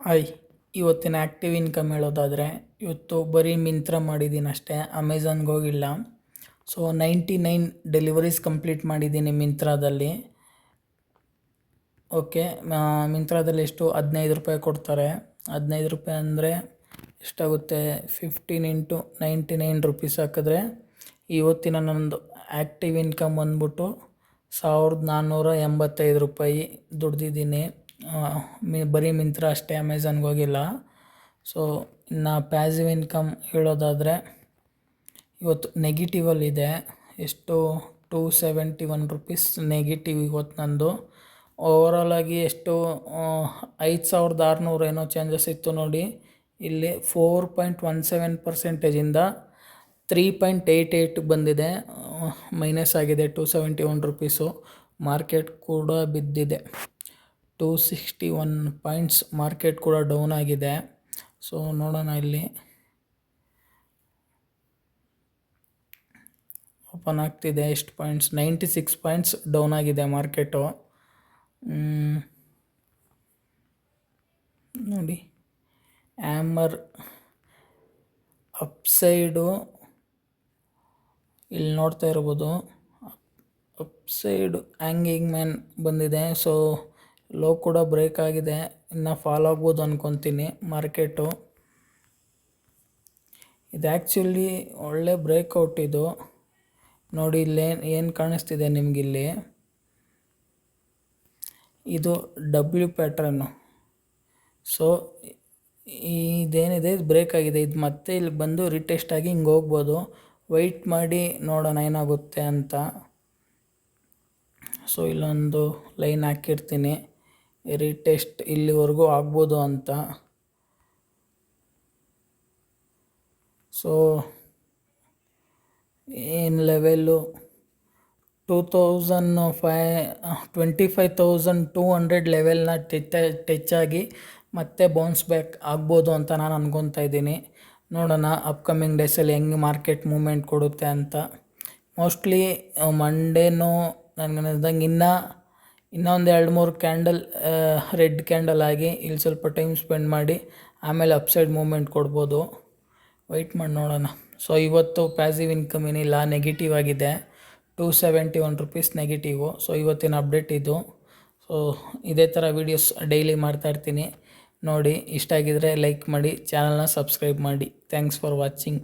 Hi, ಇವತ್ತಿನ active income ಹೇಳೋದಾದರೆ ಇವತ್ತು ಬರೀ ಮಿಂತ್ರ ಮಾಡಿದ್ದೀನಿ ಅಷ್ಟೇ, ಅಮೆಝಾನ್ಗೆ ಹೋಗಿಲ್ಲ. ಸೊ 99 ಡೆಲಿವರೀಸ್ ಕಂಪ್ಲೀಟ್ ಮಾಡಿದ್ದೀನಿ ಮಿಂತ್ರಾದಲ್ಲಿ. ಓಕೆ, ಮಿಂತ್ರಾದಲ್ಲಿ ಎಷ್ಟು 15 ರೂಪಾಯಿ ಕೊಡ್ತಾರೆ. 15 ರೂಪಾಯಿ ಅಂದರೆ ಎಷ್ಟಾಗುತ್ತೆ? 15 ಇಂಟು 99 ರುಪೀಸ್ ಹಾಕಿದ್ರೆ ಇವತ್ತಿನ ನನ್ನದು ಆ್ಯಕ್ಟಿವ್ ಇನ್ಕಮ್ ಬಂದ್ಬಿಟ್ಟು 1485 ರೂಪಾಯಿ ದುಡ್ದಿದ್ದೀನಿ. ಬರೀ ಮಿಂತ್ರ ಅಷ್ಟೇ, ಅಮೆಝಾನ್ಗೆ ಹೋಗಿಲ್ಲ. ಸೊ ಇನ್ನು ಪ್ಯಾಸಿವ್ ಇನ್ಕಮ್ ಹೇಳೋದಾದರೆ ಇವತ್ತು ನೆಗೆಟಿವಲ್ಲಿದೆ. ಎಷ್ಟು? 271 ರುಪೀಸ್ ನೆಗೆಟಿವ್ ಇವತ್ತು ನಂದು. ಓವರಾಲಾಗಿ ಎಷ್ಟು? 5600 ಏನೋ ಚೇಂಜಸ್ ಇತ್ತು ನೋಡಿ. ಇಲ್ಲಿ 4.17%ಇಂದ 3.88 ಬಂದಿದೆ, ಮೈನಸ್ ಆಗಿದೆ 271 ರುಪೀಸು. ಮಾರ್ಕೆಟ್ ಕೂಡ ಬಿದ್ದಿದೆ 261 ಪಾಯಿಂಟ್ಸ್, ಮಾರ್ಕೆಟ್ ಕೂಡ ಡೌನ್ ಆಗಿದೆ. ಸೊ ನೋಡೋಣ, ಇಲ್ಲಿ ಓಪನ್ ಆಗ್ತಿದೆ. ಎಷ್ಟು ಪಾಯಿಂಟ್ಸ್? 96 ಪಾಯಿಂಟ್ಸ್ ಡೌನ್ ಆಗಿದೆ ಮಾರ್ಕೆಟು. ನೋಡಿ, ಆ್ಯಮರ್ ಅಪ್ಸೈಡು ಇಲ್ಲಿ ನೋಡ್ತಾ ಇರ್ಬೋದು. ಅಪ್ಸೈಡ್ ಹ್ಯಾಂಗಿಂಗ್ ಮ್ಯಾನ್ ಬಂದಿದೆ. ಸೊ ಲೋ ಕೂಡ ಬ್ರೇಕ್ ಆಗಿದೆ, ಇನ್ನು ಫಾಲ್ ಆಗ್ಬೋದು ಅಂದ್ಕೊತೀನಿ ಮಾರ್ಕೆಟು. ಇದು ಆ್ಯಕ್ಚುಲಿ ಒಳ್ಳೆ ಬ್ರೇಕ್ಔಟ್ ಇದು. ನೋಡಿ, ಇಲ್ಲಿ ಏನು ಕಾಣಿಸ್ತಿದೆ ನಿಮಗಿಲ್ಲಿ, ಇದು ಡಬ್ಲ್ಯೂ ಪ್ಯಾಟ್ರನ್ನು. ಸೊ ಇದೇನಿದೆ, ಇದು ಬ್ರೇಕ್ ಆಗಿದೆ. ಇದು ಮತ್ತೆ ಇಲ್ಲಿ ಬಂದು ರಿಟೆಸ್ಟ್ ಆಗಿ ಹಿಂಗೆ ಹೋಗ್ಬೋದು. ವೆಯ್ಟ್ ಮಾಡಿ ನೋಡೋಣ ಏನಾಗುತ್ತೆ ಅಂತ. ಸೊ ಇಲ್ಲೊಂದು ಲೈನ್ ಹಾಕಿರ್ತೀನಿ, ರಿಟೆಸ್ಟ್ ಇಲ್ಲಿವರೆಗೂ ಆಗ್ಬೋದು ಅಂತ. ಸೊ ಏನು ಲೆವೆಲ್ಲು 25,200 ಲೆವೆಲ್ನ ಟಚ್ ಆಗಿ ಮತ್ತೆ ಬೌನ್ಸ್ ಬ್ಯಾಕ್ ಆಗ್ಬೋದು ಅಂತ ನಾನು ಅನ್ಕೊತಾ ಇದ್ದೀನಿ. ನೋಡೋಣ ಅಪ್ಕಮಿಂಗ್ ಡೇಸಲ್ಲಿ ಹೆಂಗೆ ಮಾರ್ಕೆಟ್ ಮೂಮೆಂಟ್ ಕೊಡುತ್ತೆ ಅಂತ. ಮೋಸ್ಟ್ಲಿ ಮಂಡೇನೂ ನನಗನ್ನಿಸ್ದಂಗೆ ಇನ್ನೊಂದು 2-3 ಕ್ಯಾಂಡಲ್ ರೆಡ್ ಕ್ಯಾಂಡಲ್ ಆಗಿ ಇಲ್ಲಿ ಸ್ವಲ್ಪ ಟೈಮ್ ಸ್ಪೆಂಡ್ ಮಾಡಿ ಆಮೇಲೆ ಅಪ್ಸೈಡ್ ಮೂಮೆಂಟ್ ಕೊಡ್ಬೋದು. ವೆಯ್ಟ್ ಮಾಡಿ ನೋಡೋಣ. ಸೊ ಇವತ್ತು ಪ್ಯಾಸಿವ್ ಇನ್ಕಮ್ ಏನಿಲ್ಲ, ನೆಗೆಟಿವ್ ಆಗಿದೆ 271 ರುಪೀಸ್ ನೆಗೆಟಿವು. ಸೊ ಇವತ್ತಿನ ಅಪ್ಡೇಟ್ ಇದು. ಸೊ ಇದೇ ಥರ ವೀಡಿಯೋಸ್ ಡೈಲಿ ಮಾಡ್ತಾಯಿರ್ತೀನಿ ನೋಡಿ. ಇಷ್ಟ ಆಗಿದರೆ ಲೈಕ್ ಮಾಡಿ, ಚಾನಲ್ನ ಸಬ್ಸ್ಕ್ರೈಬ್ ಮಾಡಿ. Thanks for watching.